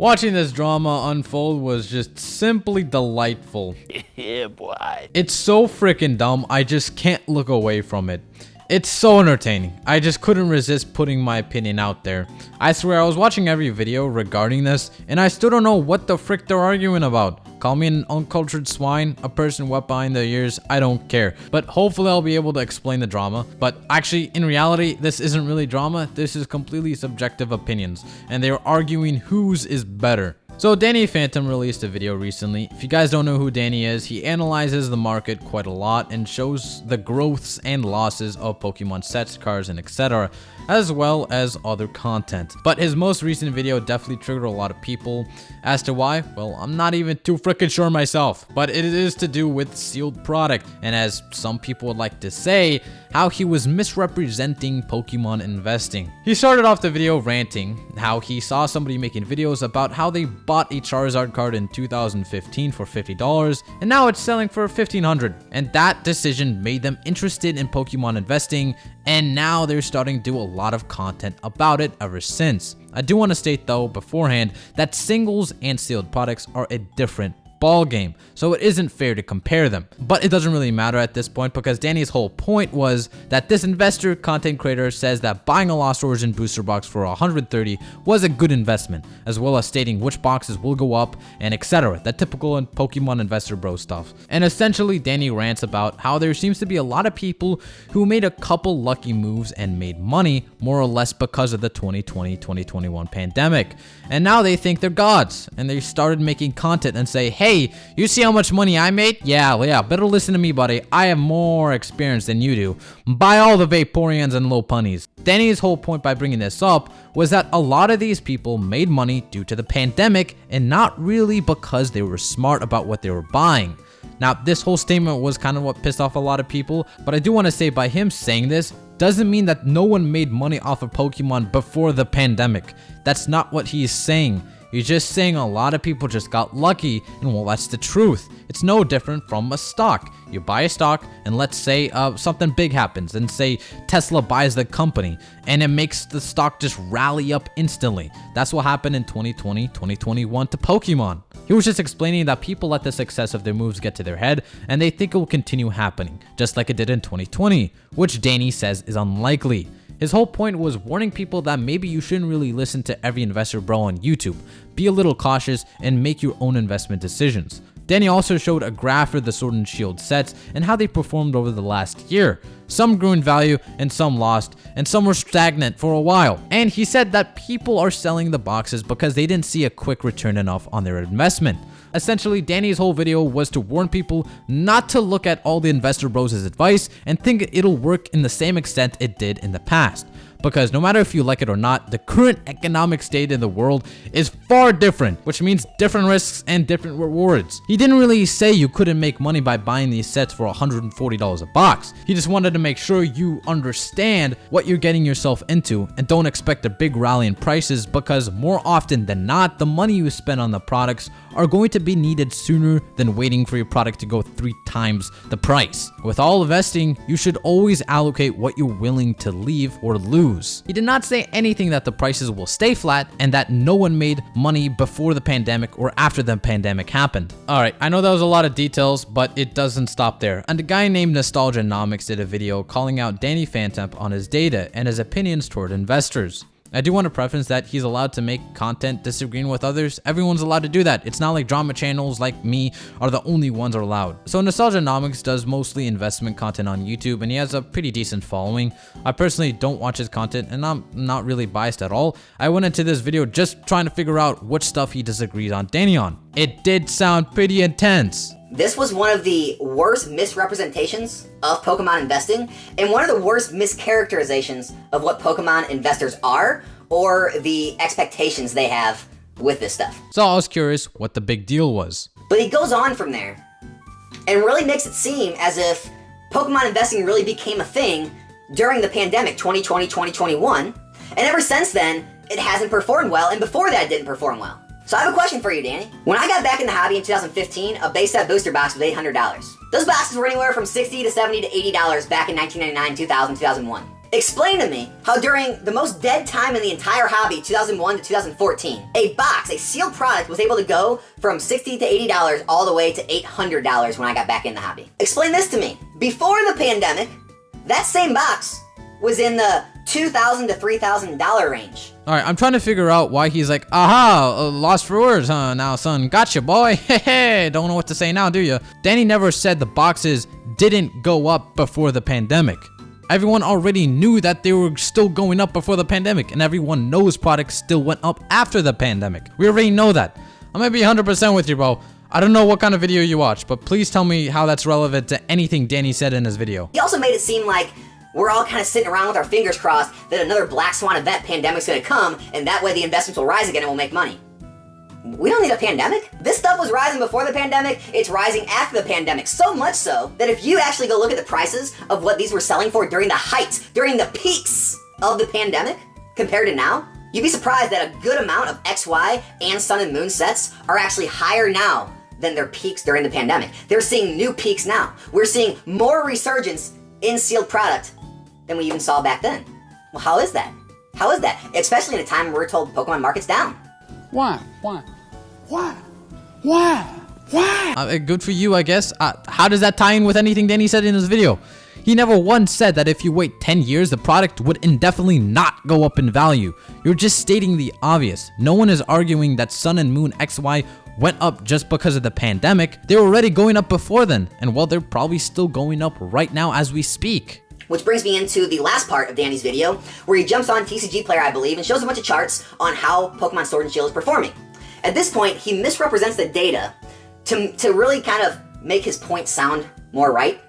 Watching this drama unfold was just simply delightful. Yeah, boy. It's so freaking dumb, I just can't look away from it. It's so entertaining. I just couldn't resist putting my opinion out there. I swear I was watching every video regarding this, and I still don't know what the frick they're arguing about. Call me an uncultured swine, a person wet behind the ears, I don't care. But hopefully I'll be able to explain the drama. But actually, in reality, this isn't really drama, this is completely subjective opinions. And they're arguing whose is better. So Danny Phantom released a video recently. If you guys don't know who Danny is, he analyzes the market quite a lot and shows the growths and losses of Pokemon sets, cards, and etc. as well as other content. But his most recent video definitely triggered a lot of people. As to why, well, I'm not even too freaking sure myself, but it is to do with sealed product, and as some people would like to say, how he was misrepresenting Pokemon investing. He started off the video ranting how he saw somebody making videos about how they bought a Charizard card in 2015 for $50 and now it's selling for $1,500, and that decision made them interested in Pokemon investing, and now they're starting to do a lot of content about it ever since. I do want to state though beforehand that singles and sealed products are a different ball game, so it isn't fair to compare them. But it doesn't really matter at this point because Danny's whole point was that this investor content creator says that buying a Lost Origin booster box for $130 was a good investment, as well as stating which boxes will go up and etc. That typical Pokemon investor bro stuff. And essentially Danny rants about how there seems to be a lot of people who made a couple lucky moves and made money more or less because of the 2020-2021 pandemic, and now they think they're gods and they started making content and say, hey, you see how much money I made? Yeah, better listen to me, buddy. I have more experience than you do. Buy all the Vaporeons and Lopunnies. Danny's whole point by bringing this up was that a lot of these people made money due to the pandemic and not really because they were smart about what they were buying. Now, this whole statement was kind of what pissed off a lot of people, but I do want to say by him saying this doesn't mean that no one made money off of Pokemon before the pandemic. That's not what he's saying. He's just saying a lot of people just got lucky, and well, that's the truth. It's no different from a stock. You buy a stock, and let's say something big happens, and say Tesla buys the company, and it makes the stock just rally up instantly. That's what happened in 2020, 2021 to Pokemon. He was just explaining that people let the success of their moves get to their head, and they think it will continue happening, just like it did in 2020, which Danny says is unlikely. His whole point was warning people that maybe you shouldn't really listen to every investor bro on YouTube. Be a little cautious and make your own investment decisions. Danny also showed a graph for the Sword and Shield sets and how they performed over the last year. Some grew in value and some lost, and some were stagnant for a while. And he said that people are selling the boxes because they didn't see a quick return enough on their investment. Essentially, Danny's whole video was to warn people not to look at all the investor bros' advice and think it'll work in the same extent it did in the past. Because no matter if you like it or not, the current economic state in the world is far different, which means different risks and different rewards. He didn't really say you couldn't make money by buying these sets for $140 a box. He just wanted to make sure you understand what you're getting yourself into and don't expect a big rally in prices, because more often than not, the money you spend on the products are going to be needed sooner than waiting for your product to go 3 times the price. With all investing, you should always allocate what you're willing to leave or lose. He did not say anything that the prices will stay flat and that no one made money before the pandemic or after the pandemic happened. Alright, I know that was a lot of details, but it doesn't stop there. And a guy named Nostalgianomics did a video calling out Danny Phantom on his data and his opinions toward investors. I do want to preface that he's allowed to make content disagreeing with others. Everyone's allowed to do that. It's not like drama channels like me are the only ones are allowed. So Nostalgianomics does mostly investment content on YouTube, and he has a pretty decent following. I personally don't watch his content, and I'm not really biased at all. I went into this video just trying to figure out which stuff he disagrees on Danny on. It did sound pretty intense. This was one of the worst misrepresentations of Pokemon investing, and one of the worst mischaracterizations of what Pokemon investors are, or the expectations they have with this stuff. So I was curious what the big deal was. But he goes on from there, and really makes it seem as if Pokemon investing really became a thing during the pandemic, 2020, 2021, and ever since then, it hasn't performed well, and before that it didn't perform well. So I have a question for you, Danny. When I got back in the hobby in 2015, a base set booster box was $800. Those boxes were anywhere from $60 to $70 to $80 back in 1999, 2000, 2001. Explain to me how during the most dead time in the entire hobby, 2001 to 2014, a box, a sealed product, was able to go from $60 to $80 all the way to $800 when I got back in the hobby. Explain this to me. Before the pandemic, that same box was in the $2,000 to $3,000 range. Alright, I'm trying to figure out why he's like, aha, lost for words, huh? Now, son, gotcha, boy. Hey, don't know what to say now, do you? Danny never said the boxes didn't go up before the pandemic. Everyone already knew that they were still going up before the pandemic, and everyone knows products still went up after the pandemic. We already know that. I might be 100% with you, bro. I don't know what kind of video you watch, but please tell me how that's relevant to anything Danny said in his video. He also made it seem like we're all kind of sitting around with our fingers crossed that another black swan event pandemic's gonna come, and that way the investments will rise again and we'll make money. We don't need a pandemic. This stuff was rising before the pandemic, it's rising after the pandemic. So much so that if you actually go look at the prices of what these were selling for during the heights, during the peaks of the pandemic, compared to now, you'd be surprised that a good amount of XY and Sun and Moon sets are actually higher now than their peaks during the pandemic. They're seeing new peaks now. We're seeing more resurgence in sealed product than we even saw back then. Well, how is that? How is that? Especially in a time where we're told the Pokemon market's down. Why? Good for you, I guess. How does that tie in with anything Danny said in his video? He never once said that if you wait 10 years, the product would indefinitely not go up in value. You're just stating the obvious. No one is arguing that Sun and Moon XY went up just because of the pandemic. They were already going up before then, and well, they're probably still going up right now as we speak. Which brings me into the last part of Danny's video, where he jumps on TCG Player, I believe, and shows a bunch of charts on how Pokemon Sword and Shield is performing. At this point, he misrepresents the data to really kind of make his point sound more right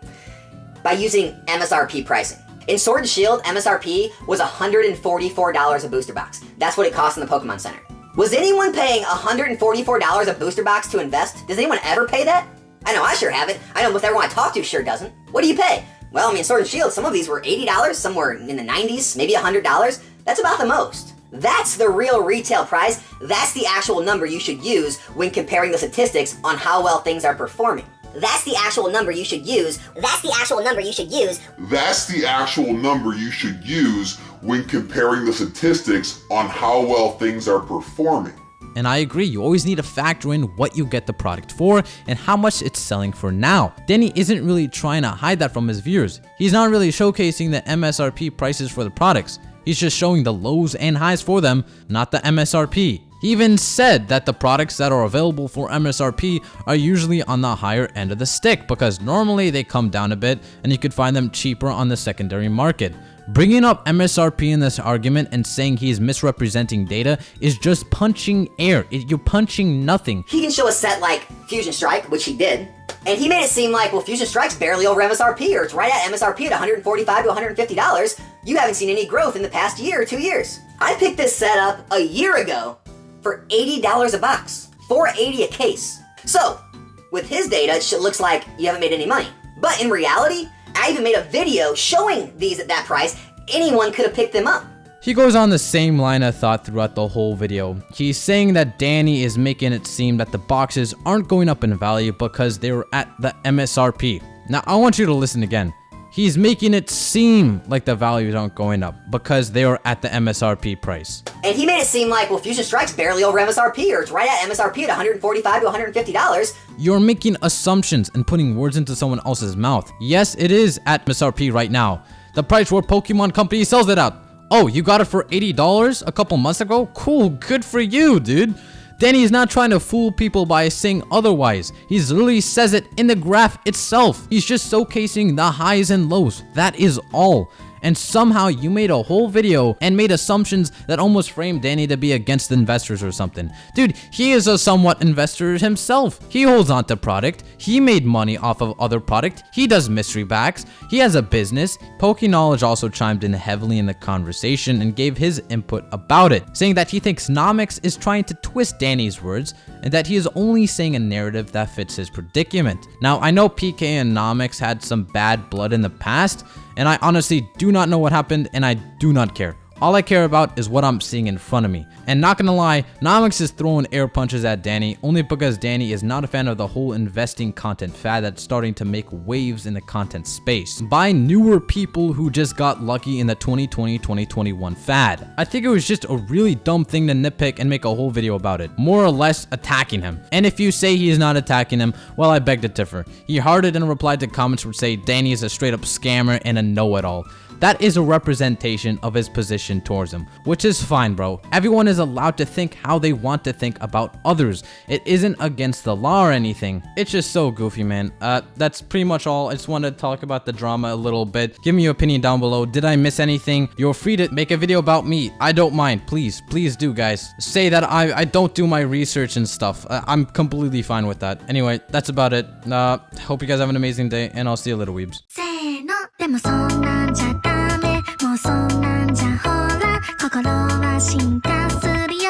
by using MSRP pricing. In Sword and Shield, MSRP was $144 a booster box. That's what it cost in the Pokemon Center. Was anyone paying $144 a booster box to invest? Does anyone ever pay that? I know I sure haven't. I know most everyone I talk to sure doesn't. What do you pay? Well, I mean, Sword and Shield, some of these were $80, some were in the 90s, maybe $100. That's about the most. That's the real retail price. That's the actual number you should use when comparing the statistics on how well things are performing. That's the actual number you should use. That's the actual number you should use. That's the actual number you should use when comparing the statistics on how well things are performing. And I agree, you always need to factor in what you get the product for and how much it's selling for now. Danny isn't really trying to hide that from his viewers. He's not really showcasing the MSRP prices for the products. He's just showing the lows and highs for them, not the MSRP. He even said that the products that are available for MSRP are usually on the higher end of the stick because normally they come down a bit and you could find them cheaper on the secondary market. Bringing up MSRP in this argument and saying he's misrepresenting data is just punching air. You're punching nothing. He can show a set like Fusion Strike, which he did, and he made it seem like, well, Fusion Strike's barely over MSRP, or it's right at MSRP at $145 to $150. You haven't seen any growth in the past year or 2 years. I picked this set up a year ago for $80 a box, $4.80 a case. So, with his data, it looks like you haven't made any money. But in reality, I even made a video showing these at that price. Anyone could have picked them up. He goes on the same line of thought throughout the whole video. He's saying that Danny is making it seem that the boxes aren't going up in value because they were at the MSRP. Now, I want you to listen again. He's making it seem like the values aren't going up because they are at the MSRP price. And he made it seem like, well, Fusion Strike's barely over MSRP, or it's right at MSRP at $145 to $150. You're making assumptions and putting words into someone else's mouth. Yes, it is at MSRP right now. The price where Pokemon Company sells it out. Oh, you got it for $80 a couple months ago? Cool, good for you, dude. Danny is not trying to fool people by saying otherwise. He literally says it in the graph itself. He's just showcasing the highs and lows. That is all. And somehow you made a whole video and made assumptions that almost framed Danny to be against investors or something. Dude, he is a somewhat investor himself. He holds on to product. He made money off of other product. He does mystery backs. He has a business. PokeKnowledge also chimed in heavily in the conversation and gave his input about it, saying that he thinks Nomics is trying to twist Danny's words and that he is only saying a narrative that fits his predicament. Now, I know PK and Nomics had some bad blood in the past, and I honestly do not know what happened, and I do not care. All I care about is what I'm seeing in front of me. And not gonna lie, Nomics is throwing air punches at Danny only because Danny is not a fan of the whole investing content fad that's starting to make waves in the content space by newer people who just got lucky in the 2020-2021 fad. I think it was just a really dumb thing to nitpick and make a whole video about it, more or less attacking him. And if you say he is not attacking him, well, I beg to differ. He hearted and replied to comments which say Danny is a straight up scammer and a know-it-all. That is a representation of his position towards him, which is fine, bro. Everyone is allowed to think how they want to think about others. It isn't against the law or anything. It's just so goofy, man. That's pretty much all. I just wanted to talk about the drama a little bit. Give me your opinion down below. Did I miss anything? You're free to make a video about me. I don't mind. Please do, guys. Say that I don't do my research and stuff. I'm completely fine with that. Anyway, that's about it. Hope you guys have an amazing day, and I'll see you later, weebs. せーのでもそんなんじゃダメもうそんなんじゃほら心は進化するよ